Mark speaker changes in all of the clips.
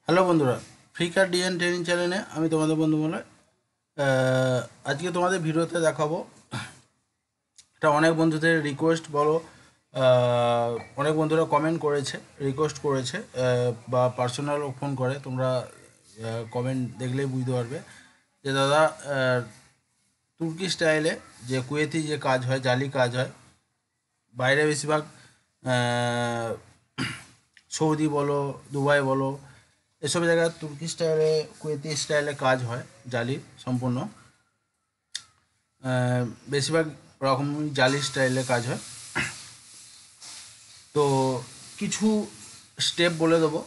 Speaker 1: Hello বন্ধুরা, ফ্রিকার DNA training চ্যানেলে আমি তোমাদের বন্ধু বলে আজকে তোমাদের ভিডিওতে দেখাবো। এটা অনেক বন্ধুদের রিকোয়েস্ট বলো, অনেক বন্ধুরা কমেন্ট করেছে, রিকোয়েস্ট করেছে, বা পার্সোনাল ফোন করে। তোমরা কমেন্ট দেখলেই বুঝতে পারবে যে দাদা, তুর্কি স্টাইলে যে কুয়েতি যে কাজ হয়, জালি কাজ হয়, বাইরে বেশিরভাগ সৌদি বলো, দুবাই বলো, এসব জায়গায় তুর্কি স্টাইলে, কুয়েতি স্টাইলে কাজ হয়, জালি সম্পূর্ণ। বেশিরভাগ রকমই জালি স্টাইলে কাজ হয়। তো কিছু স্টেপ বলে দেবো,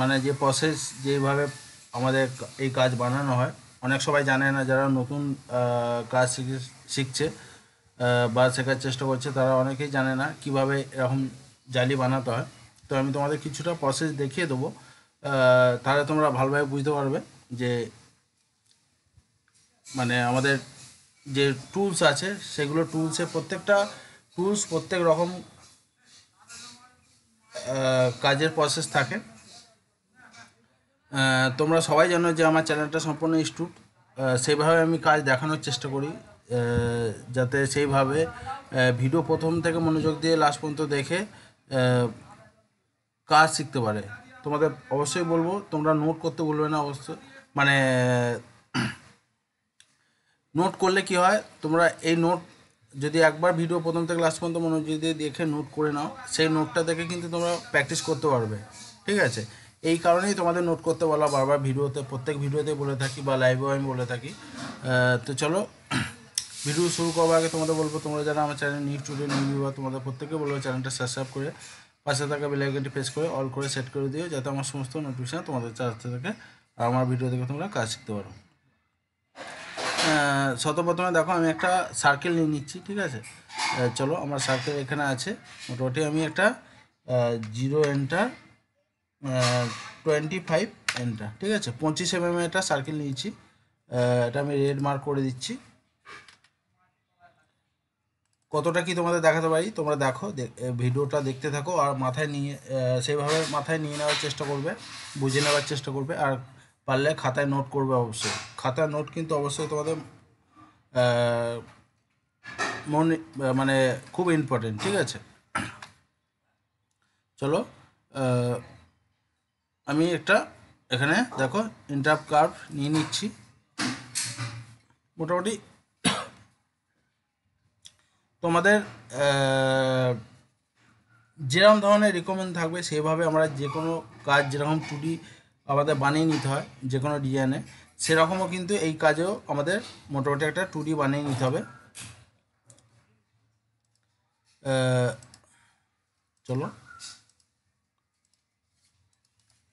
Speaker 1: মানে যে প্রসেস, যেভাবে আমাদের এই কাজ বানানো হয়। অনেক সবাই জানে না, যারা নতুন কাজ শিখছে বা শেখার চেষ্টা করছে, তারা অনেকেই জানে না কিভাবে এরকম জালি বানাতে হয়। তো আমি তোমাদের কিছুটা প্রসেস দেখিয়ে দেবো, তাহলে তোমরা ভালোভাবে বুঝতে পারবে যে মানে আমাদের যে টুলস আছে, সেগুলো টুলসে প্রত্যেকটা টুলস প্রত্যেক রকম কাজের প্রসেস থাকে। তোমরা সবাই জানো যে আমার চ্যানেলটা সম্পূর্ণ স্টুড, সেইভাবে আমি কাজ দেখানোর চেষ্টা করি, যাতে সেইভাবে ভিডিও প্রথম থেকে মনোযোগ দিয়ে লাস্ট পর্যন্ত দেখে কাজ শিখতে পারে। তোমাদের অবশ্যই বলবো, তোমরা নোট করতে বলবে না অবশ্যই, মানে নোট করলে কি হয়, তোমরা এই নোট যদি একবার ভিডিও প্রথম থেকে লাস্ট পর্যন্ত মনোযোগ দিয়ে দেখে নোট করে নাও, সেই নোটটা দেখে কিন্তু তোমরা প্র্যাকটিস করতে পারবে। ঠিক আছে, এই কারণেই তোমাদের নোট করতে বলা, বারবার ভিডিওতে, প্রত্যেক ভিডিওতে বলে থাকি বা লাইভেও আমি বলে থাকি। তো চলো, ভিডিও শুরু করবার আগে তোমাদের বলবো, তোমরা যারা আমার channel new student new viewer, তোমাদের প্রত্যেকে বলবো চ্যানেলটা সাবস্ক্রাইব করে পাশে থাকা বেল আইকনটি প্রেস করে অল করে সেট করে দিও, যাতে আমার সমস্ত নোটিফিকেশন তোমাদের চালাতে থাকে আর আমার ভিডিও দেখে তোমরা কাজ শিখতে পারো। প্রথমে দেখো, আমি একটা সার্কেল নিয়ে নিচ্ছি। ঠিক আছে, চলো, আমার সার্কেল এখানে আছে। মোটামুটি আমি একটা 0 এন্টার, 25 এন্টার, ঠিক আছে, 25 একটা সার্কেল নিয়েছি। এটা আমি রেড মার্ক করে দিচ্ছি। কতটা কি তোমাদের দেখাতে পারি তোমরা দেখো, ভিডিওটা দেখতে থাকো আর মাথায় নিয়ে, সেইভাবে মাথায় নিয়ে নেওয়ার চেষ্টা করবে, বুঝে নেওয়ার চেষ্টা করবে। আর পারলে খাতায় নোট করবে অবশ্যই। খাতায় নোট কিন্তু অবশ্যই তোমাদের মনে, মানে খুব ইম্পর্টেন্ট। ঠিক আছে, চলো, আমি একটা এখানে দেখো ইন্টারাপ্ট কার্ভ নিয়ে নিচ্ছি। মোটামুটি তোমাদের যেরকম ধরনের রিকমেন্ড থাকবে, সেভাবে আমরা যে কোনো কাজ, যেরকম 2D আমাদের বানিয়ে নিতে হয় যে কোনো ডিজাইনে, সেরকমও কিন্তু এই কাজেও আমাদের মোটামুটি একটা 2D বানিয়ে নিতে হবে। চলো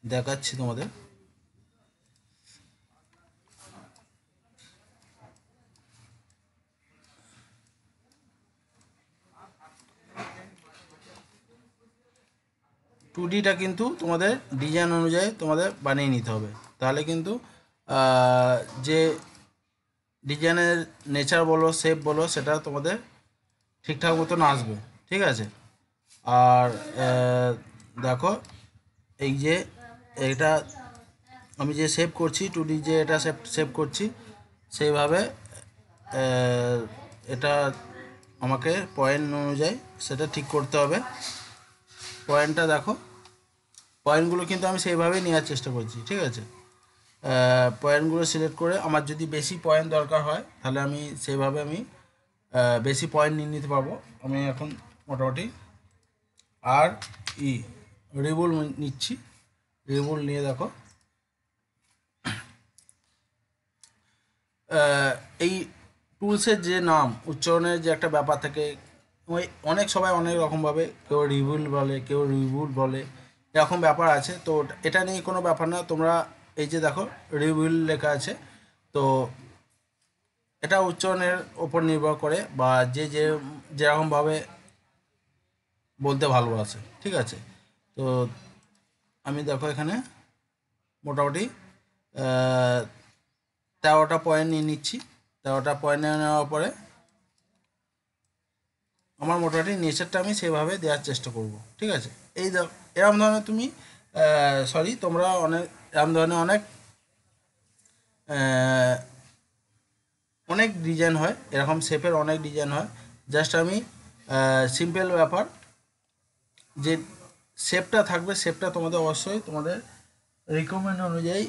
Speaker 1: দেখাচ্ছি তোমাদের। 2Dটা কিন্তু তোমাদের ডিজাইন অনুযায়ী তোমাদের বানিয়ে নিতে হবে, তাহলে কিন্তু যে ডিজাইনের নেচার বলো, শেপ বলো, সেটা তোমাদের ঠিকঠাক মতন আসবে। ঠিক আছে, আর দেখো, এই যে এটা আমি যে সেভ করছি, 2D যে এটা সেভ করছি, সেইভাবে এটা আমাকে পয়েন্ট অনুযায়ী সেটা ঠিক করতে হবে। পয়েন্টটা দেখো, পয়েন্টগুলো কিন্তু আমি সেইভাবেই নেওয়ার চেষ্টা করছি। ঠিক আছে, পয়েন্টগুলো সিলেক্ট করে আমার যদি বেশি পয়েন্ট দরকার হয়, তাহলে আমি সেইভাবে আমি বেশি পয়েন্ট নিয়ে নিতে পারবো। আমি এখন মোটামুটি আর ই রিবুল নিচ্ছি। রিবুল নিয়ে দেখো, এই টুলসের যে নাম উচ্চারণের যে একটা ব্যাপার থাকে, ওই অনেক সবাই অনেক রকমভাবে, কেউ রিবুল বলে, কেউ রিবুল বলে, এরকম ব্যাপার আছে। তো এটা নিয়ে কোনো ব্যাপার না, তোমরা এই যে দেখো রিবুল লেখা আছে, তো এটা উচ্চারণের ওপর নির্ভর করে, বা যে যেরকমভাবে বলতে ভালোবাসে। ঠিক আছে, তো আমি দেখো এখানে মোটামুটি 13টা পয়েন্ট নিয়ে নিচ্ছি। 13টা পয়েন্ট নিয়ে নেওয়ার পরে আমার মোটামুটি নেচারটা আমি সেভাবে দেওয়ার চেষ্টা করব। ঠিক আছে, এই এরকম ধরনের তুমি, সরি, তোমরা অনেক এরকম ধরনের অনেক ডিজাইন হয়, এরকম শেপের অনেক ডিজাইন হয়। জাস্ট আমি সিম্পল ব্যাপার যে শেপটা থাকবে, শেপটা তোমাদের অবশ্যই তোমাদের রিকমেন্ড অনুযায়ী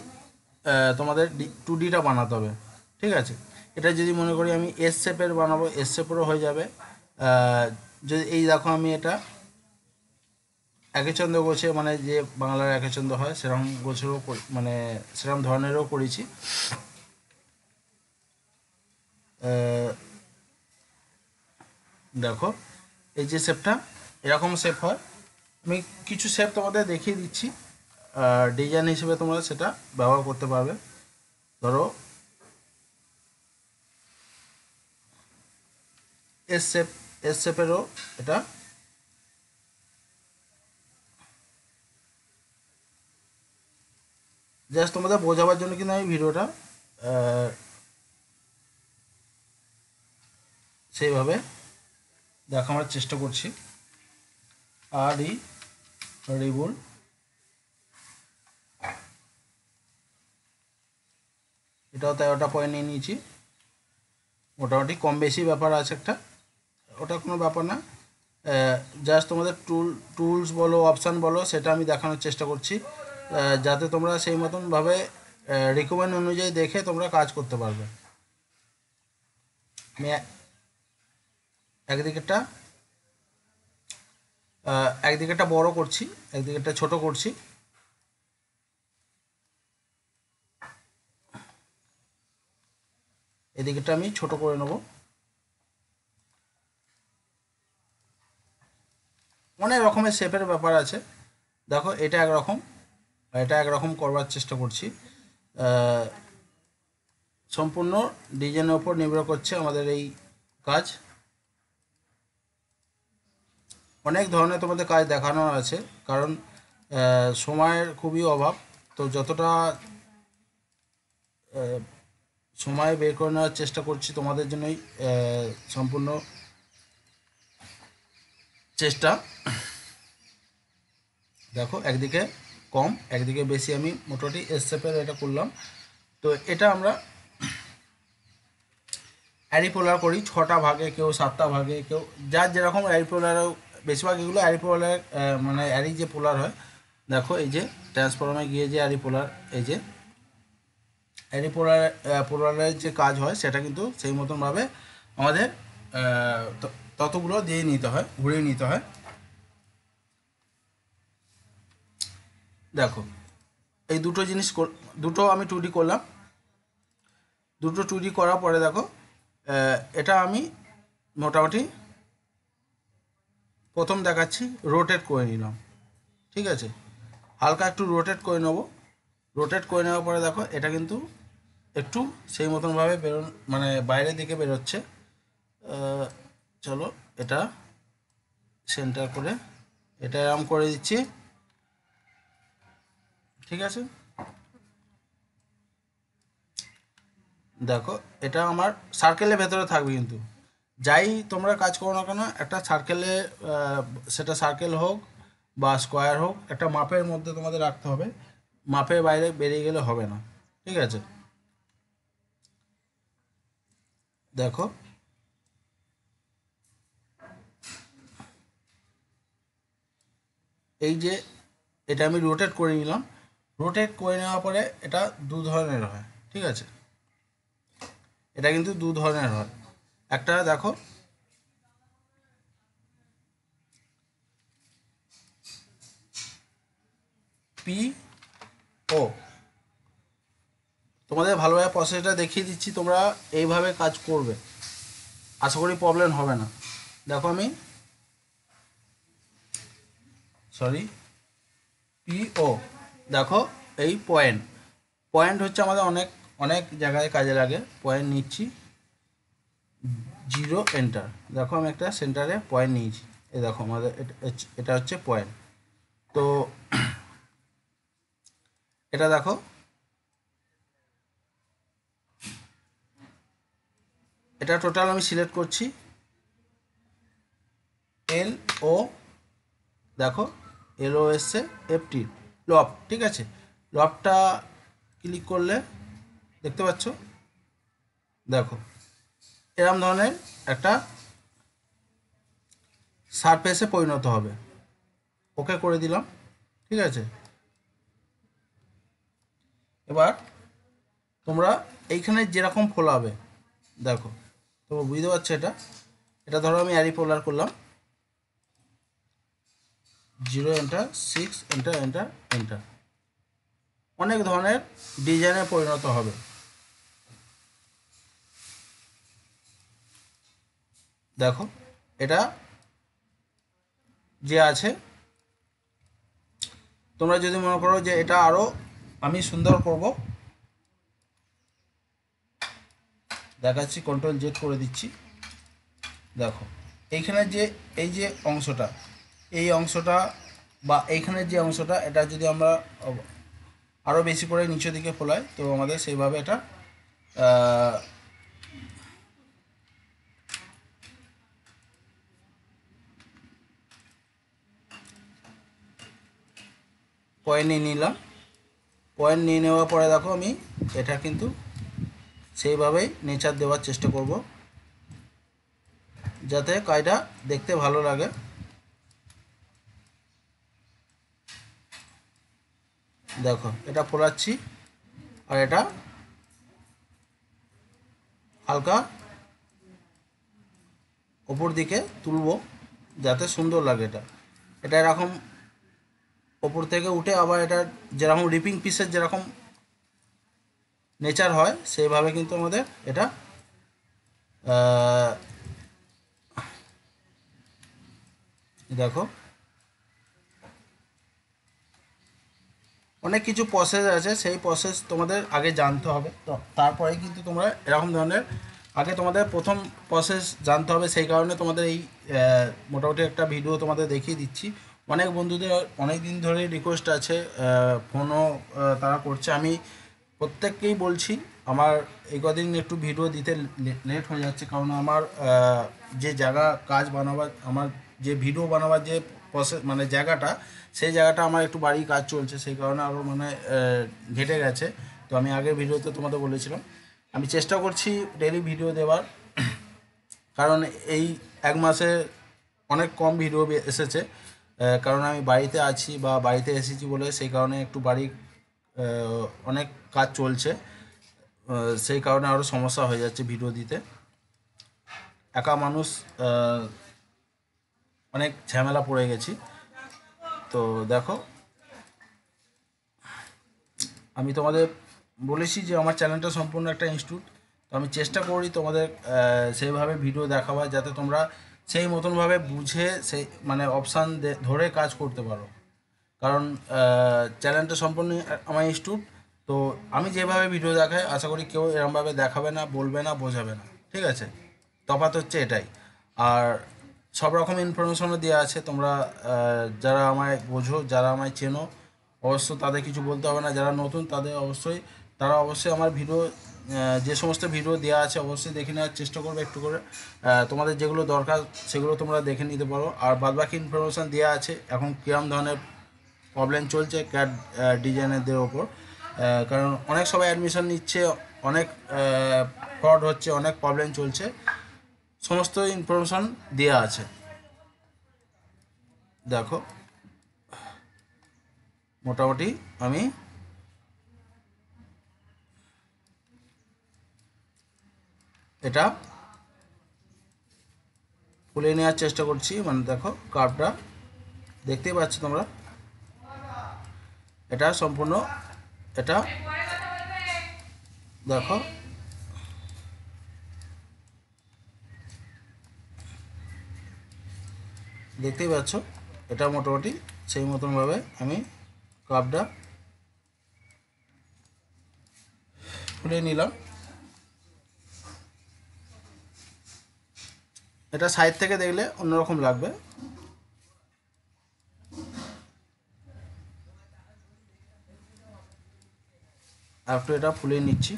Speaker 1: তোমাদের 2Dটা বানাতে হবে, ঠিক আছে। এটা যদি মনে করি আমি এস শেপের বানাবো, এস শেপেরও হয়ে যাবে। যদি এই দেখো আমি এটা একচন্দ্র গোছে, মানে যে বাংলার একচন্দ্র হয় সেরকম গোছেরও মানে সেরকম ধরনেরও করেছি। দেখো এই যে শেপটা, এরকম শেপ হয়। আমি কিছু শেপ তোমাদের দেখিয়ে দিচ্ছি, ডিজাইন হিসেবে তোমরা সেটা ব্যবহার করতে পারবে। ধরো এস শেপেরও এটা জাস্ট তোমাদের বোঝাবার জন্য কিন্তু আমি ভিডিওটা সেইভাবে দেখানোর চেষ্টা করছি। আর ই রিবুল এটাও 13টা পয়েন্ট নিয়ে নিয়েছি, মোটামুটি কম বেশি ব্যাপার আছে একটা, ওটা কোনো ব্যাপার না। জাস্ট তোমাদের টুলস বলো অপশান বলো সেটা আমি দেখানোর চেষ্টা করছি, যাতে তোমরা সেই মতনভাবে রিকমেন্ড অনুযায়ী দেখে তোমরা কাজ করতে পারবে। আমি একদিকেরটা বড় করছি, একদিকেরটা ছোট করছি। এদিকেরটা আমি ছোট করে নেব। অনেক রকমের শেপের ব্যাপার আছে। দেখো এটা একরকম, এটা একরকম করবার চেষ্টা করছি। সম্পূর্ণ ডিজাইনের ওপর নির্ভর করছে আমাদের এই কাজ। অনেক ধরনের তোমাদের কাজ দেখানো আছে, কারণ সময়ের খুবই অভাব। তো যতটা সময় বের করে নেওয়ার চেষ্টা করছি তোমাদের জন্যই, সম্পূর্ণ চেষ্টা। দেখো একদিকে কম একদিকে বেশি, আমি মোটামুটি এস শেপের এটা করলাম। তো এটা আমরা অ্যারিপোলার করি 6টা ভাগে, কেউ 7টা ভাগে, কেউ যার যেরকম অ্যারিপোলারও, বেশিরভাগ এগুলো অ্যারিপোলার মানে অ্যারি যে পোলার হয়। দেখো এই যে ট্রান্সফর্মে গিয়ে যে অ্যারিপোলার, এই যে পোলারের যে কাজ হয় সেটা কিন্তু সেই মতনভাবে আমাদের ততগুলো দিয়ে নিতে হয়, ঘুরিয়ে নিতে হয়। দেখো এই দুটো আমি 2D করলাম। দুটো 2D করার পরে দেখো এটা আমি মোটামুটি প্রথম দেখাচ্ছি রোটেট করে নিলাম, ঠিক আছে। হালকা একটু রোটেট করে নেবো। রোটেট করে নেওয়ার পরে দেখো এটা কিন্তু একটু সেই মতনভাবে মানে বাইরের দিকে বেরোচ্ছে। চলো এটা সেন্টার করে এটা এরম করে দিচ্ছি, ঠিক আছে। দেখো এটা আমার সার্কেলের ভেতরে থাকবে, কিন্তু যাই তোমরা কাজ করো না কেন একটা সার্কেলে, সেটা সার্কেল হোক বা স্কোয়ার হোক, একটা মাপের মধ্যে তোমাদের রাখতে হবে। মাপের বাইরে বেরিয়ে গেলে হবে না, ঠিক আছে। দেখো এই যে এটা আমি রোটেট করে নিলাম। রোটেট করে নেওয়ার পরে এটা দু ধরনের হয়, ঠিক আছে। এটা কিন্তু দু ধরনের হয়। একটা দেখো পি ও, তোমাদের ভালোভাবে প্রসেসটা দেখিয়ে দিচ্ছি, তোমরা এইভাবে কাজ করবে, আশা করি প্রবলেম হবে না। দেখো আমি পিও, দেখো এই পয়েন্ট, পয়েন্ট হচ্ছে আমাদের অনেক অনেক জায়গায় কাজে লাগে। পয়েন্ট নিচ্ছি, 0 এন্টার। দেখো আমি একটা সেন্টারে পয়েন্ট নিয়েছি, এই দেখো আমাদের এটা হচ্ছে পয়েন্ট। তো এটা দেখো এটা টোটাল আমি সিলেক্ট করছি এল ও, দেখো এল ও এসছে, FT লব, ঠিক আছে। লকটা ক্লিক করলে দেখতে পাচ্ছ, দেখো এরকম ধরনের একটা সারফেসে পরিণত হবে। ওকে করে দিলাম, ঠিক আছে। এবার তোমরা এইখানে যেরকম ফোলাবে, দেখো তোমরা বুঝতে পারছো, এটা এটা ধরো আমি অ্যারি পোলার করলাম, 0 এন্টার 6 এন্টার এন্টার এন্টার, অনেক ধরনের ডিজাইনে পরিণত হবে। দেখো এটা যে আছে, তোমরা যদি মনে করো যে এটা আরও আমি সুন্দর করব, দেখাচ্ছি, কন্ট্রোল জেড করে দিচ্ছি। দেখো এইখানে যে এই যে অংশটা, এই অংশটা বা এইখানের যে অংশটা, এটা যদি আমরা আরও বেশি করে নিচের দিকে ফোলাই, তো আমাদের সেইভাবে এটা পয়েন্ট নিয়ে নিলাম। পয়েন্ট নিয়ে নেওয়ার পরে দেখো আমি এটা কিন্তু সেইভাবেই নেচার দেওয়ার চেষ্টা করব, যাতে কাজটা দেখতে ভালো লাগে। দেখো এটা ফোলাচ্ছি আর এটা হালকা ওপর দিকে তুলবো যাতে সুন্দর লাগে। এটা এটা এরকম ওপর থেকে উঠে আবার এটা যেরকম রিপিং পিসের যেরকম নেচার হয়, সেইভাবে কিন্তু আমাদের এটা দেখো অনেক কিছু প্রসেস আছে, সেই প্রসেস তোমাদের আগে জানতে হবে, তো তারপরে কিন্তু তোমরা এরকম ধরনের, আগে তোমাদের প্রথম প্রসেস জানতে হবে। সেই কারণে তোমাদের এই মোটামুটি একটা ভিডিও তোমাদের দেখিয়ে দিচ্ছি। অনেক বন্ধুদের অনেক দিন ধরে রিকোয়েস্ট আছে, ফোনও তারা করছে। আমি প্রত্যেককেই বলছি, আমার এই কদিন একটু ভিডিও দিতে লেট হয়ে যাচ্ছে, কারণ আমার যে জায়গা কাজ বানাবার, আমার যে ভিডিও বানাবার যে প্রসেস মানে জায়গাটা, সেই জায়গাটা আমার একটু বাড়ি কাজ চলছে, সেই কারণে আরও মানে ঘেটে গেছে। তো আমি আগের ভিডিওতে তোমাদের বলেছিলাম, আমি চেষ্টা করছি ডেলি ভিডিও দেওয়ার, কারণ এই এক মাসে অনেক কম ভিডিও এসেছে, কারণ আমি বাড়িতে আছি বা বাড়িতে এসেছি বলে, সেই কারণে একটু বাড়ির অনেক কাজ চলছে, সেই কারণে আরও সমস্যা হয়ে যাচ্ছে ভিডিও দিতে। একা মানুষ, অনেক ঝামেলা পড়ে গেছি। তো দেখো আমি তোমাদের বলেছি যে আমার চ্যানেলটা সম্পূর্ণ একটা ইনস্টিটিউট, তো আমি চেষ্টা করি তোমাদের সেইভাবে ভিডিও দেখাবার, যাতে তোমরা সেই মতনভাবে বুঝে সেই মানে অপশান ধরে কাজ করতে পারো। কারণ চ্যানেলটা সম্পূর্ণ আমার ইনস্টিটিউট, তো আমি যেভাবে ভিডিও দেখাই আশা করি কেউ এরমভাবে দেখাবে না, বলবে না, বোঝাবে না, ঠিক আছে। তফাৎ হচ্ছে এটাই। আর সব রকম ইনফরমেশনও দেওয়া আছে, তোমরা যারা আমায় বোঝো, যারা আমায় চেনো, অবশ্য তাদের কিছু বলতে হবে না। যারা নতুন তাদের অবশ্যই, তারা অবশ্যই আমার ভিডিও, যে সমস্ত ভিডিও দেওয়া আছে অবশ্যই দেখে নেওয়ার চেষ্টা করবে একটু করে। তোমাদের যেগুলো দরকার সেগুলো তোমরা দেখে নিতে পারো। আর বাদবাকি ইনফরমেশান দেওয়া আছে এখন কীরকম ধরনের প্রবলেম চলছে ক্যাড ডিজাইনারদের ওপর, কারণ অনেক সবাই অ্যাডমিশন নিচ্ছে, অনেক ফ্রড হচ্ছে, অনেক প্রবলেম চলছে, সমস্ত ইনফরমেশন দেওয়া আছে। দেখো মোটামুটি আমি এটা খুলে নেওয়ার চেষ্টা করছি, মানে দেখো কার্ভটা দেখতেই পাচ্ছ তোমরা, এটা সম্পূর্ণ, এটা দেখো দেখতেই পাচ্ছ, এটা মোটামুটি সেই মতনভাবে আমি কার্ভটা খুলে নিলাম। এটা সাইড থেকে দেখলে অন্যরকম লাগবে। আর একটু এটা ফুলে নিচ্ছি,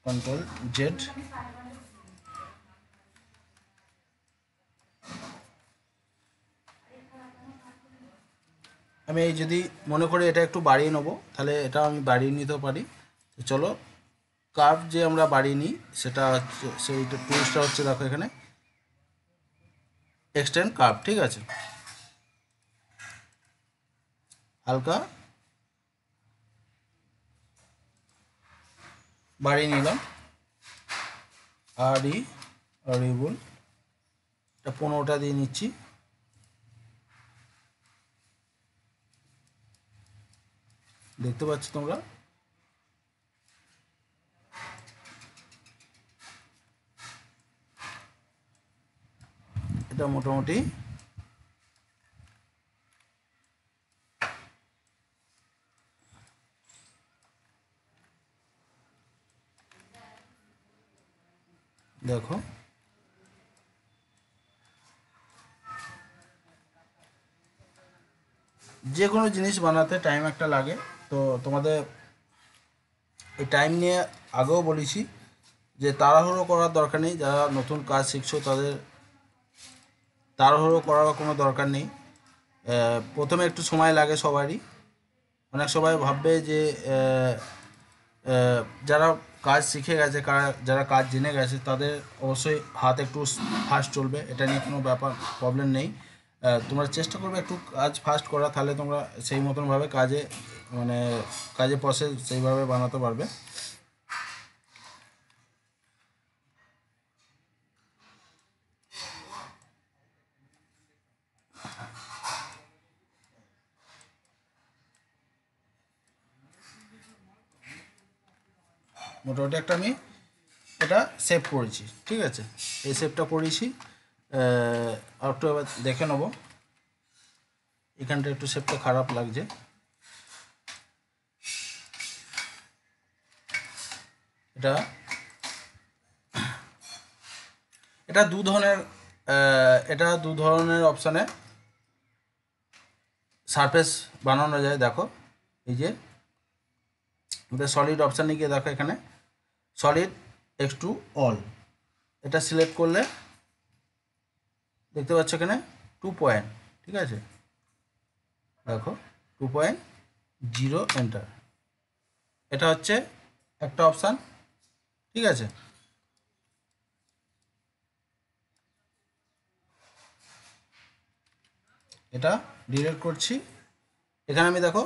Speaker 1: কন্ট্রোল জেড। আমি এই যদি মনে করি এটা একটু বাড়িয়ে নেবো, তাহলে এটা আমি বাড়িয়ে নিতে পারি। তো চলো, কার্ভ যে আমরা বাড়িয়ে নিই সেটা হচ্ছে, সেইটা টুলসটা হচ্ছে দেখো এখানে এক্সটেন্ড কার্ভ। ঠিক আছে, হালকা বাড়িয়ে নিলাম। আর রিবুল এটা 15টা দিয়ে নিচ্ছি। দেখতে পাচ্ছ তোমরা, এটা মোটামুটি দেখো যে কোনো জিনিস বানাতে টাইম একটা লাগে। তো তোমাদের এই টাইম নিয়ে আগেও বলেছি যে তাড়াহুড়ো করার দরকার নেই। যারা নতুন কাজ শিখছো তাদের তাড়াহুড়ো করার কোনো দরকার নেই। প্রথমে একটু সময় লাগে সবারই। অনেক সবাই ভাববে যে যারা কাজ শিখে গেছে, যারা কাজ জেনে গেছে তাদের অবশ্যই হাত একটু ফাস্ট চলবে, এটা নিয়ে কোনো ব্যাপার প্রবলেম নেই। তোমরা চেষ্টা করবে একটু কাজ ফাস্ট করা, তাহলে তোমরা সেই মতনভাবে কাজে মানে কাজে প্রসেস সেইভাবে বানাতে পারবে। মোটামুটি একটা আমি এটা সেভ করেছি। ঠিক আছে, এই সেভটা করেছি। আর একটু এবার দেখে নেবো, এখানটা একটু সেভটা খারাপ লাগছে। এটা এটা দু ধরনের এটা দু ধরনের অপশানে সারফেস বানানো যায়। দেখো এই যে আমাদের সলিড অপশানে গিয়ে দেখো এখানে সলিড এক্স টু অল, এটা সিলেক্ট করলে দেখতে পাচ্ছ এখানে 2 পয়েন্ট। ঠিক আছে, দেখো 2.0 এন্টার, এটা হচ্ছে একটা অপশান। ঠিক আছে, এটা ডিলিট করছি। এখানে আমি দেখো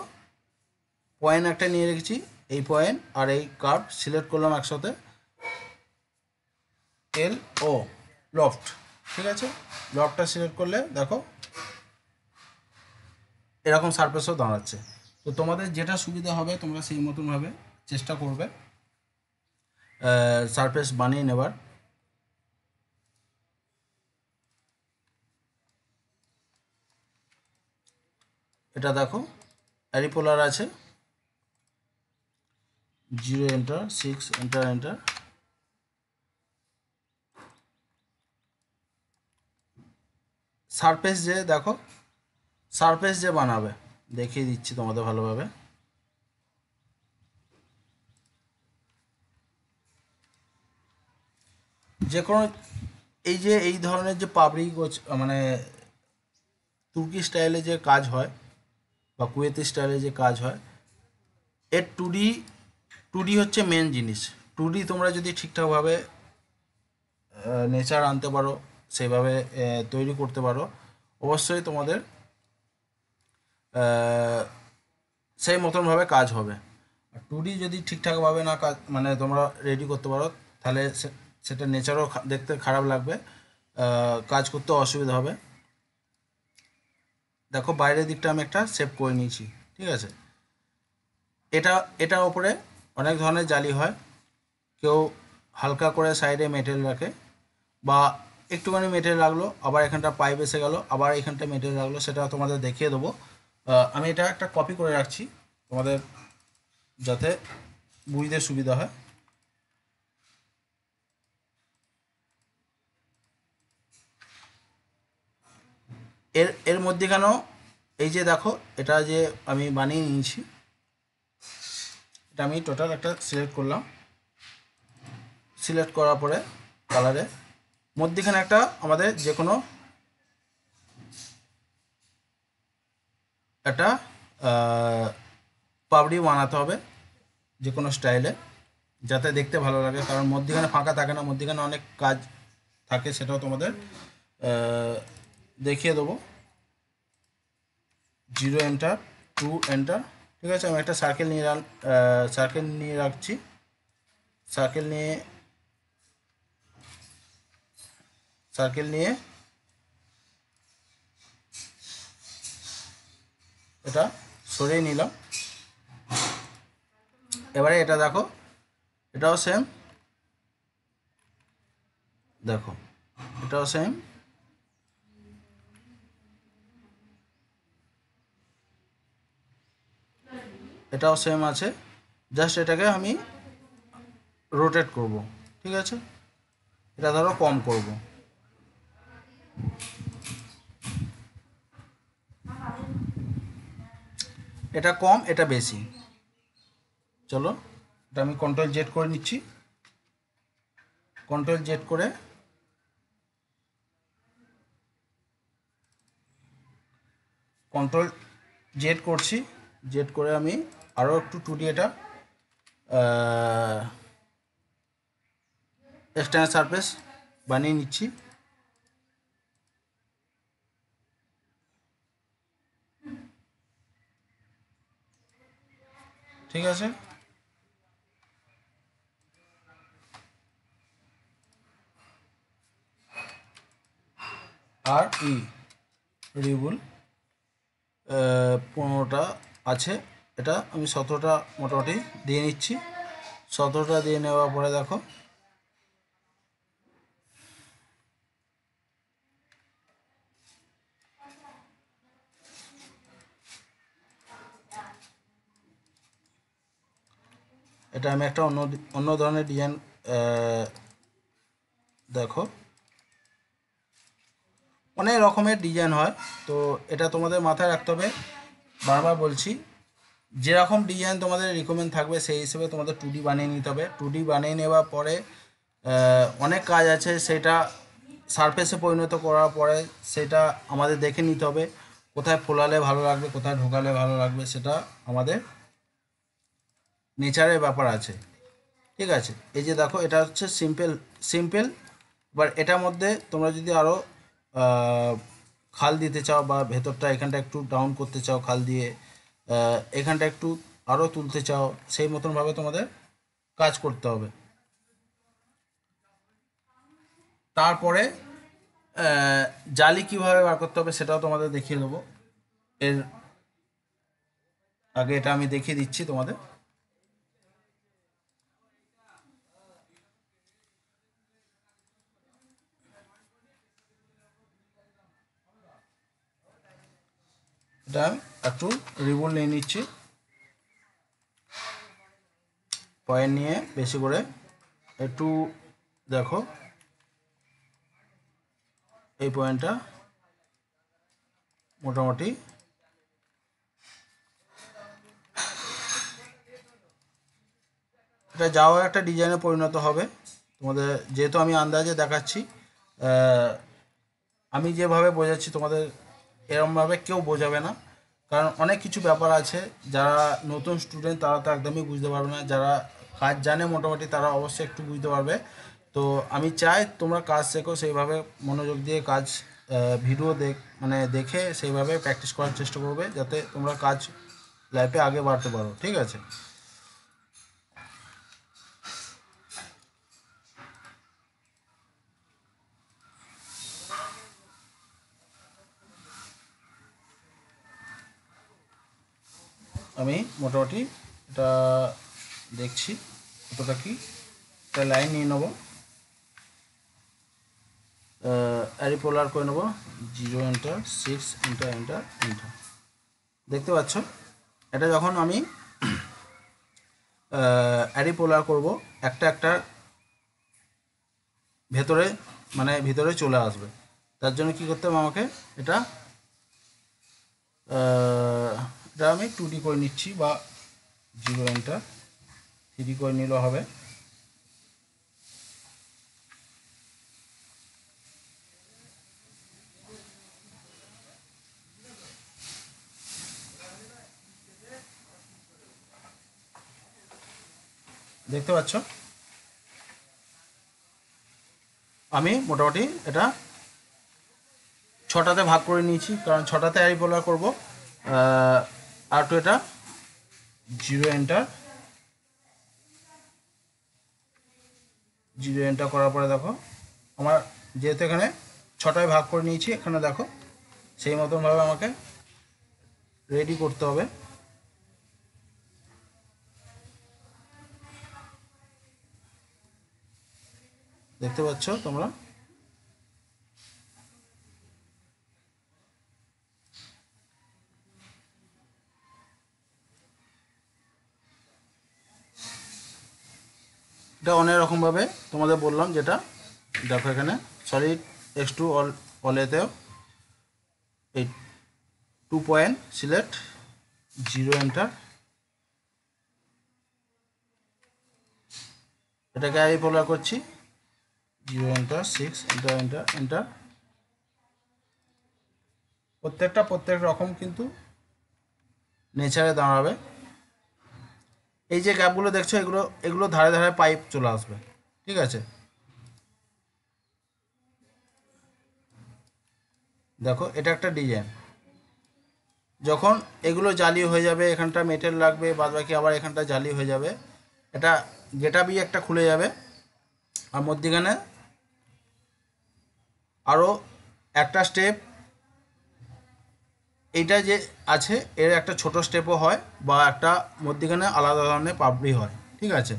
Speaker 1: পয়েন্ট একটা নিয়ে রেখেছি, এই পয়েন্ট আর এই কার্ভ সিলেক্ট করলাম একসাথে, এল ও লফট। ঠিক আছে, লফটটা সিলেক্ট করলে দেখো এরকম সারফেসও দাঁড়াচ্ছে। তো তোমাদের যেটা সুবিধা হবে তোমরা সেই মতনভাবে চেষ্টা করবে সারফেস বানিয়ে নেবার। এটা দেখো অ্যারিপোলার আছে, 0 এন্টার, 6 এন্টার এন্টার। সারফেস যে দেখো, সারফেস যে বানাবে দেখিয়ে দিচ্ছি তোমাদের ভালোভাবে। যে কোনো এই যে এই ধরনের যে পাবলিক মানে তুর্কি স্টাইলে যে কাজ হয় বা কুয়েতি স্টাইলে যে কাজ হয়, এর টু ডি হচ্ছে মেন জিনিস। টু ডি তোমরা যদি ঠিকঠাকভাবে নেচার আনতে পারো, সেইভাবে তৈরি করতে পারো, অবশ্যই তোমাদের সেই মতনভাবে কাজ হবে। আর টু ডি যদি ঠিকঠাকভাবে না কাজ মানে তোমরা রেডি করতে পারো, তাহলে সেটা নেচারও দেখতে খারাপ লাগবে, কাজ করতে অসুবিধা হবে। দেখো বাইরের দিকটা আমি একটা সেভ করে নিয়েছি। ঠিক আছে, এটার ওপরে অনেক ধরনের জালি হয়। কেউ হালকা করে সাইডে মেটেরিয়াল রাখে, বা একটুখানি মেটেরিয়াল রাখলো, আবার এখানটা পাইপ এসে গেল, আবার এখানটা মেটেরিয়াল রাখলো, সেটা তোমাদের দেখিয়ে দেবো। আমি এটা একটা কপি করে রাখছি তোমাদের যাতে বুঝতে সুবিধা হয়। এর মধ্যেখানেও এই যে দেখো এটা যে আমি বানিয়ে নিয়েছি, এটা আমি টোটাল একটা সিলেক্ট করলাম। সিলেক্ট করার পরে কালারে মধ্যেখানে একটা আমাদের যে কোনো একটা পাপড়ি বানাতে হবে যে কোনো স্টাইলে, যাতে দেখতে ভালো লাগে, কারণ মধ্যিখানে ফাঁকা থাকে না, মধ্যিখানে অনেক কাজ থাকে, সেটাও তোমাদের দেখিয়ে দেবো। 0 এন্টার, 2 এন্টার, ঠিক আছে। আমি একটা সার্কেল নিয়ে রাখছি। সার্কেল নিয়ে এটা সরিয়ে নিলাম। এবারে এটা দেখো, এটাও সেম, দেখো এটাও সেম, এটাও সেম আছে, জাস্ট এটাকে আমি রোটেট করব, ঠিক আছে। এটা ধরো কম করব, এটা কম এটা বেশি। চলো এটা আমি কন্ট্রোল জেড করে নিচ্ছি। কন্ট্রোল জেড করে করছি। জেড করে আমি আরও একটু 2D এটা এক্সটার্নাল সারফেস বানিয়ে নিচ্ছি। ঠিক আছে, আর রিবুল 15টা আছে, এটা আমি 17টা মোটামুটি দিয়ে নিচ্ছি। 17টা দিয়ে নেওয়ার পরে দেখো এটা আমি একটা অন্য ধরনের ডিজাইন, দেখো অনেক রকমের ডিজাইন হয়, তো এটা তোমাদের মাথায় রাখতে হবে। বারবার বলছি, যেরকম ডিজাইন তোমাদের রিকমেন্ড থাকবে সেই হিসেবে তোমাদের 2D বানিয়ে নিতে হবে। 2D বানিয়ে নেওয়ার পরে অনেক কাজ আছে, সেটা সারফেসে পরিণত করার পরে সেটা আমাদের দেখে নিতে হবে, কোথায় ফোলালে ভালো লাগবে, কোথায় ঢোকালে ভালো লাগবে, সেটা আমাদের নেচারের ব্যাপার আছে, ঠিক আছে। এই যে দেখো এটা হচ্ছে সিম্পল। এবার এটার মধ্যে তোমরা যদি আরও খাল দিতে চাও, বা ভেতরটা এখানটা একটু ডাউন করতে চাও খাল দিয়ে, এখানটা একটু আরও তুলতে চাও, সেই মতনভাবে তোমাদের কাজ করতে হবে। তারপরে জালি কীভাবে বার করতে হবে সেটাও তোমাদের দেখিয়ে দেবো। এর আগে এটা আমি দেখিয়ে দিচ্ছি তোমাদের। এটা আমি একটু রিবন নিয়ে নিচ্ছি, পয়েন্ট নিয়ে বেশি করে একটু দেখো এই পয়েন্টটা মোটামুটি এটা যাও একটা ডিজাইনে পরিণত হবে তোমাদের, যেহেতু আমি আন্দাজে দেখাচ্ছি। আমি যেভাবে বোঝাচ্ছি তোমাদের এরমভাবে কেউ বোঝাবে না, কারণ অনেক কিছু ব্যাপার আছে, যারা নতুন স্টুডেন্ট তারা তো একদমই বুঝতে পারবে না, যারা কাজ জানে মোটামুটি তারা অবশ্যই একটু বুঝতে পারবে। তো আমি চাই তোমরা কাজ শেখো, সেইভাবে মনোযোগ দিয়ে কাজ ভিডিও দেখে সেইভাবে প্র্যাকটিস করার চেষ্টা করবে, যাতে তোমরা কাজ লাইফে আগে বাড়তে পারো, ঠিক আছে। আমি মোটামুটি এটা দেখছি কতটা কি, একটা লাইন নিয়ে নেবো, অ্যারিপোলার করে নেবো, 0 এন্টার, 6 এন্টার, এন্টার, এন্টার। দেখতে পাচ্ছ, এটা যখন আমি অ্যারিপোলার করব, একটা ভেতরে ভিতরে চলে আসবে। তার জন্য কি করতে হবে আমাকে, এটা এটা আমি 2D করে নিচ্ছি, বা 0 এন্টার, 3D করে নিলেও হবে। দেখতে পাচ্ছ আমি মোটামুটি এটা 6টাতে ভাগ করে নিয়েছি, কারণ 6টাতে অ্যারি পোলার করবো। আর তো এটা 0 এন্টার, 0 এন্টার করার পরে দেখো আমার যেহেতু এখানে 6টায় ভাগ করে নিয়েছি, এখানে দেখো সেই মতনভাবে আমাকে রেডি করতে হবে। দেখতে পাচ্ছ তোমরা, এটা অনেক রকমভাবে তোমাদের বললাম, যেটা দেখো এখানে সলিড x2 অলেতেও এই 2 পয়েন্ট সিলেক্ট, 0 এন্টার, এটাকে আই পোলার করছি, 0 এন্টার, 6 এন্টার, এন্টার এন্টার। প্রত্যেক রকম কিন্তু নেচারে দাঁড়াবে। এই যে গ্যাপগুলো দেখছো, এগুলো ধারে ধারে পাইপ চলে আসবে, ঠিক আছে। দেখো এটা একটা ডিজাইন, যখন এগুলো জালি হয়ে যাবে, এখানটা মেটেল লাগবে, বাদ বাকি আবার এখানটা জালি হয়ে যাবে, এটা গেটাবি একটা খুলে যাবে। আর মধ্যিখানে আরও একটা স্টেপ, এইটা যে আছে এর একটা ছোট স্টেপও হয়, বা একটা মধ্যিখানে আলাদা ধরনের পাপড়ি হয়, ঠিক আছে।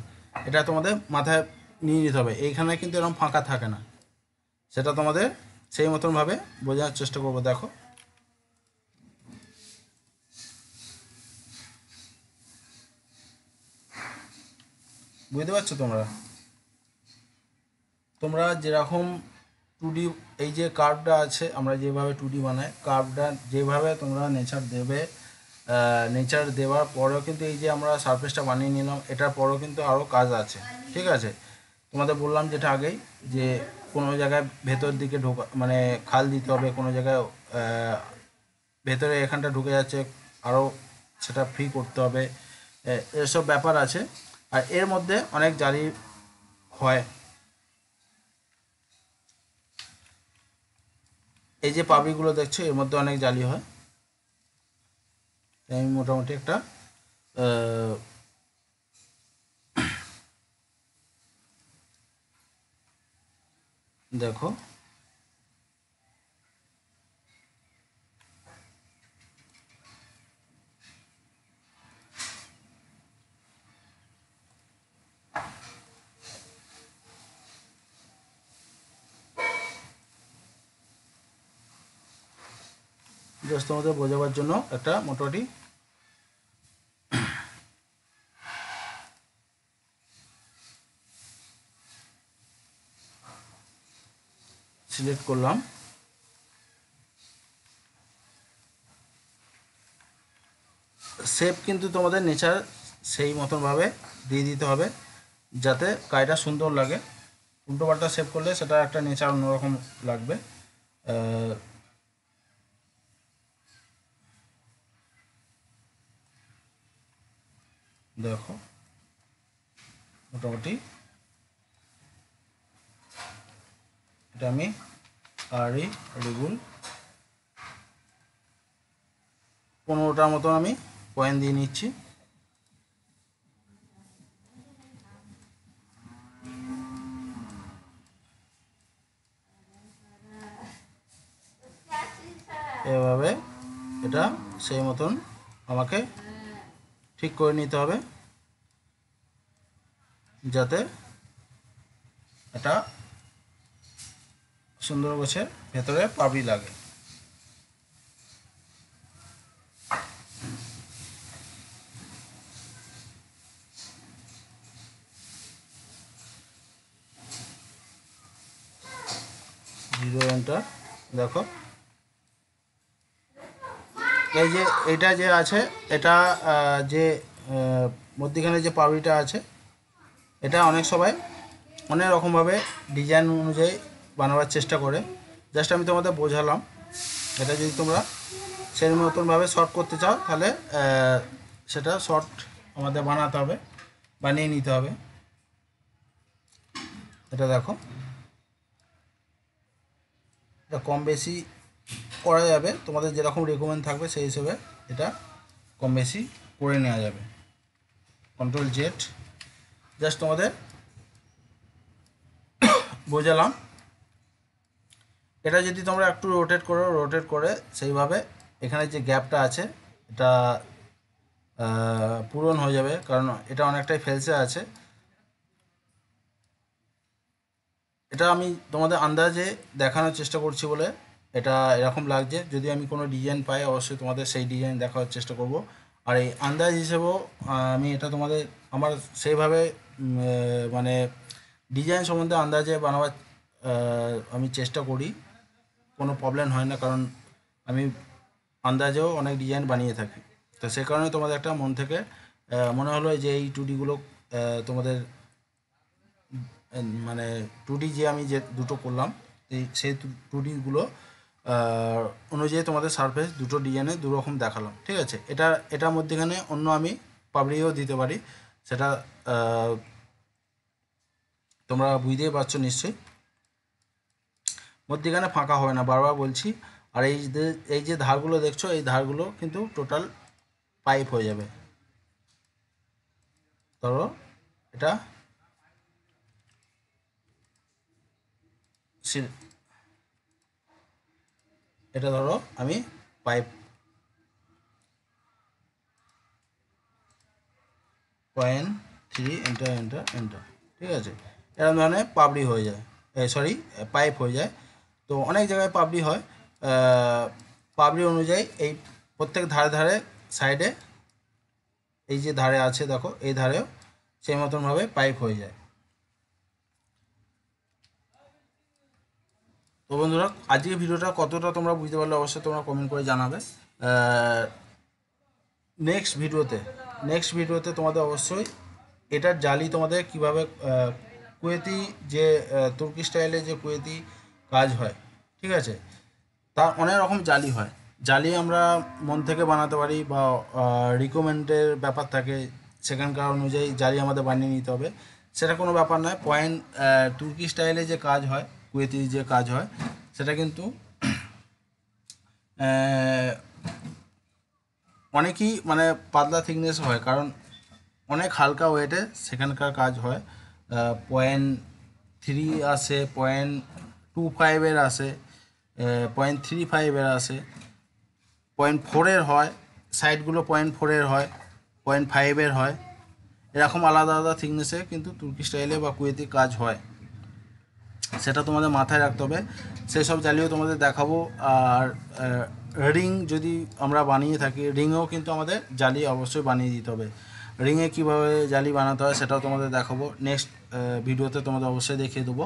Speaker 1: এটা তোমাদের মাথায় নিয়ে নিতে হবে, এইখানে কিন্তু এরকম ফাঁকা থাকে না, সেটা তোমাদের সেই মতনভাবে বোঝার চেষ্টা করবো। দেখো বুঝতে পারছো তোমরা যেরকম 2D এই যে কার্ভটা আছে, আমরা যেভাবে 2D বানাই, কার্ভটা যেভাবে তোমরা নেচার দেবে, নেচার দেওয়ার পরেও কিন্তু এই যে আমরা সারফেসটা বানিয়ে নিলাম, এটার পরেও কিন্তু আরও কাজ আছে, ঠিক আছে। তোমাদের বললাম যেটা আগেই, যে কোনো জায়গায় ভেতর দিকে ঢোকা মানে খাল দিতে হবে, কোনো জায়গায় ভেতরে এখানটা ঢুকে যাচ্ছে, আরও সেটা ফ্রি করতে হবে, এসব ব্যাপার আছে। আর এর মধ্যে অনেক জালি হয়, এই যে পাবড়িগুলো দেখছো এর মধ্যে অনেক জালি হয়। আমি মোটামুটি একটা দেখো জাস্ট তোমাদের বোঝাবার জন্য একটা মোটামুটি সিলেক্ট করলাম। শেপ কিন্তু তোমাদের নেচার সেই মতনভাবে দিয়ে দিতে হবে, যাতে কাজটা সুন্দর লাগে। উল্টো পাল্টা শেপ করলে সেটা একটা নেচার অন্যরকম লাগবে। দেখো মোটামুটি এটা আমি আরই রেগুল 15টার মতন আমি পয়েন্ট দিয়ে নিচ্ছি। এভাবে এটা সেই মতন আমাকে ঠিক করে নিতে হবে, যাতে এটা সুন্দর গোছের ভেতরে পাবড়ি লাগে। Zero enter. দেখো এই যে এটা যে আছে, এটা যে মধ্যিখানে যে পাবড়িটা আছে, এটা অনেক সবাই অনেক রকমভাবে ডিজাইন অনুযায়ী বানাবার চেষ্টা করে। জাস্ট আমি তোমাদের বোঝালাম, এটা যদি তোমরা সেই মতনভাবে শর্ট করতে চাও, তাহলে সেটা শর্ট আমাদের বানাতে হবে, বানিয়ে নিতে হবে। এটা দেখো, এটা কম বেশি করা যাবে, তোমাদের যেরকম রেকমেন্ড থাকবে সেই হিসেবে এটা কম বেশি করে নেওয়া যাবে। কন্ট্রোল জেড, জাস্ট তোমাদের বোঝালাম। এটা যদি তোমরা একটু রোটেট করো, রোটেট করে সেইভাবে এখানে যে গ্যাপটা আছে এটা পূরণ হয়ে যাবে, কারণ এটা অনেকটাই ফেলসে আছে। এটা আমি তোমাদের আন্দাজে দেখানোর চেষ্টা করছি বলে এটা এরকম লাগছে। যদি আমি কোনো ডিজাইন পাই অবশ্যই তোমাদের সেই ডিজাইন দেখানোর চেষ্টা করব। আর এই আন্দাজ হিসেবেও আমি এটা তোমাদের আমার সেইভাবে মানে ডিজাইন সম্বন্ধে আন্দাজে বানাবার আমি চেষ্টা করি, কোনো প্রবলেম হয় না, কারণ আমি আন্দাজেও অনেক ডিজাইন বানিয়ে থাকি। তো সেই কারণে তোমাদের একটা মন থেকে মনে হলো যে এই টুডিগুলো তোমাদের মানে টুডি যে আমি যে দুটো করলাম সেই টুডিগুলো অনুযায়ী তোমাদের সারফেস দুটো ডিজাইনে দুরকম দেখালাম, ঠিক আছে। এটার মধ্যেখানে অন্য আমি পাবলিও দিতে পারি, সেটা তোমরা বুঝতেই পারছো নিশ্চয়ই। মধ্যেখানে ফাঁকা হবে না, বারবার বলছি। আর এই যে ধারগুলো দেখছো, এই ধারগুলো কিন্তু টোটাল পাইপ হয়ে যাবে। ধরো এটা এটা ধরো আমি পাইপ 0.3 এন্টার এন্টার এন্টার, ঠিক আছে। এরকম ধরনের পাবড়ি হয়ে যায়, সরি পাইপ হয়ে যায়। তো অনেক জায়গায় পাবড়ি হয়, পাবড়ি অনুযায়ী এই প্রত্যেক ধারে ধারে সাইডে এই যে ধারে আছে দেখো, এই ধারেও সেই মতনভাবে পাইপ হয়ে যায়। তো বন্ধুরা, আজকের ভিডিওটা কতটা তোমরা বুঝতে পারলে অবশ্যই তোমরা কমেন্ট করে জানাবে। নেক্সট ভিডিওতে তোমাদের অবশ্যই এটার জালি তোমাদের কিভাবে কুয়েতি যে তুর্কি স্টাইলে যে কুয়েতি কাজ হয়, ঠিক আছে, তার অনেক রকম জালি হয়। জালি আমরা মন থেকে বানাতে পারি বা রিকমেন্ডের ব্যাপার থাকে, সেখানকার অনুযায়ী জালি আমাদের বানিয়ে নিতে হবে, সেটা কোনো ব্যাপার নয়। পয়েন্ট তুর্কি স্টাইলে যে কাজ হয়, কুয়েতি যে কাজ হয়, সেটা কিন্তু অনেকই মানে পাতলা থিকনেস হয়, কারণ অনেক হালকা ওয়েটে সেখানকার কাজ হয়। 0.3 আসে, 0.25 আসে, 0.35 আসে, 0.4 হয়, সাইডগুলো 0.4 হয়, 0.5 হয়। এরকম আলাদা আলাদা থিকনেসে কিন্তু তুর্কি স্টাইলে বা কুয়েতি কাজ হয়, সেটা তোমাদের মাথায় রাখতে হবে। সেই সব জালিও তোমাদের দেখাবো। আর রিং যদি আমরা বানিয়ে থাকি, রিংয়েও কিন্তু আমাদের জালি অবশ্যই বানিয়ে দিতে হবে। রিংয়ে কীভাবে জালি বানাতে হয় সেটাও তোমাদের দেখাবো নেক্সট ভিডিওতে, তোমাদের অবশ্যই দেখিয়ে দেবো।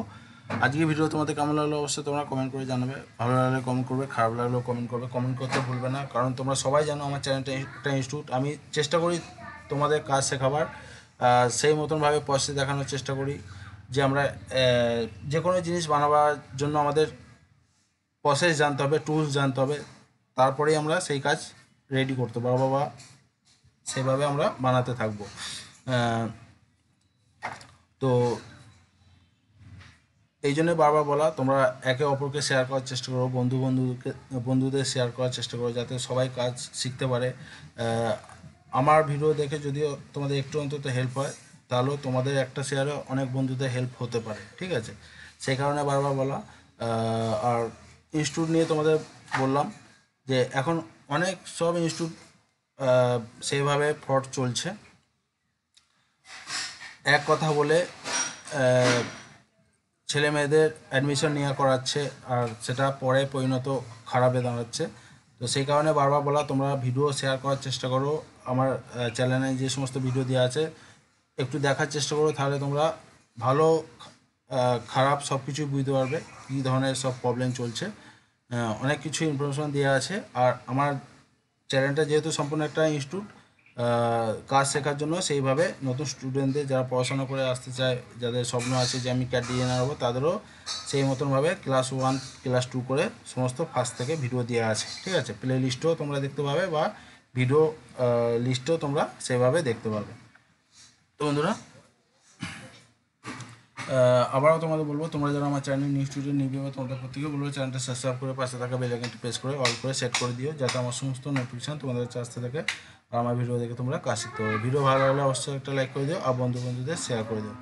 Speaker 1: আজকে ভিডিও তোমাদের কেমন লাগলো অবশ্যই তোমরা কমেন্ট করে জানাবে। ভালো লাগলে কমেন্ট করবে, খারাপ লাগলেও কমেন্ট করবে। কমেন্ট করতে ভুলবে না, কারণ তোমরা সবাই জানো আমার চ্যানেলটা একটা ইনস্টিটিউট। আমি চেষ্টা করি তোমাদের কাজ শেখাবার, সেই মতনভাবে প্রসেস দেখানোর চেষ্টা করি যে আমরা যে কোনো জিনিস বানাবার জন্য আমাদের প্রসেস জানতে হবে, টুলস জানতে হবে, তারপরেই আমরা সেই কাজ রেডি করতে পারবো বা সেভাবে আমরা বানাতে থাকবো। তো এই জন্য বারবার বলা, তোমরা একে অপরকে শেয়ার করার চেষ্টা করো, বন্ধুদের শেয়ার করার চেষ্টা করো, যাতে সবাই কাজ শিখতে পারে। আমার ভিডিও দেখে যদিও তোমাদের একটু অন্তত হেল্প হয়, তাহলেও তোমাদের একটা শেয়ারে অনেক বন্ধুদের হেল্প হতে পারে, ঠিক আছে। সেই কারণে বারবার বলা। আর ইনস্টিটিউট নিয়ে তোমাদের বললাম যে এখন অনেক সব ইনস্টিটিউট সেইভাবে ফ্রড চলছে, এক কথা বলে ছেলে মেয়েদের অ্যাডমিশন নিয়ে করাচ্ছে, আর সেটা পরে পরিণত খারাপে দাঁড়াচ্ছে। তো সেই কারণে বারবার বলা, তোমরা ভিডিও শেয়ার করার চেষ্টা করো। আমার চ্যানেলে যে সমস্ত ভিডিও দেওয়া আছে একটু দেখার চেষ্টা করো, তাহলে তোমরা ভালো খারাপ সব কিছুই বুঝতে পারবে, কী ধরনের সব প্রবলেম চলছে। অনেক কিছু ইনফরমেশন দেওয়া আছে। আর আমার চ্যানেলটা যেহেতু সম্পূর্ণ একটা ইনস্টিটিউট, কাজ শেখার জন্য, সেইভাবে নতুন স্টুডেন্টদের যারা পড়াশোনা করে আসতে চায়, যাদের স্বপ্ন আছে যে আমি ক্যাট ডিজাইনার হবো, তাদেরও সেই মতনভাবে ক্লাস 1 ক্লাস 2 করে সমস্ত ফার্স্ট থেকে ভিডিও দেওয়া আছে, ঠিক আছে। প্লে লিস্টও তোমরা দেখতে পাবে বা ভিডিও লিস্টও তোমরা সেভাবে দেখতে পাবে। তো বন্ধুরা, আবারও তোমাদের বলবো, তোমরা যারা আমার channel new student new viewer, তোমাদের প্রত্যেকে বলবো চ্যানেলটা সাবস্ক্রাইব করে পাশে থাকা বেল আইকনটি প্রেস করে অল করে সেট করে দিও, যাতে আমার সমস্ত নোটিফিকেশন তোমাদের কাছে আসতে থাকে আর আমার ভিডিও দেখে তোমরা কাজ শিখতে পারো। ভিডিও ভালো লাগলে অবশ্যই একটা লাইক করে দিও আর বন্ধুদের শেয়ার করে দিও।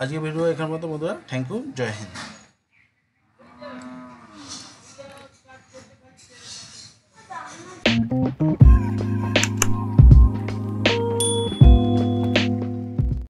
Speaker 1: আজকে ভিডিও এখান পর্যন্ত বন্ধুরা, থ্যাংক ইউ, জয় হিন্দ।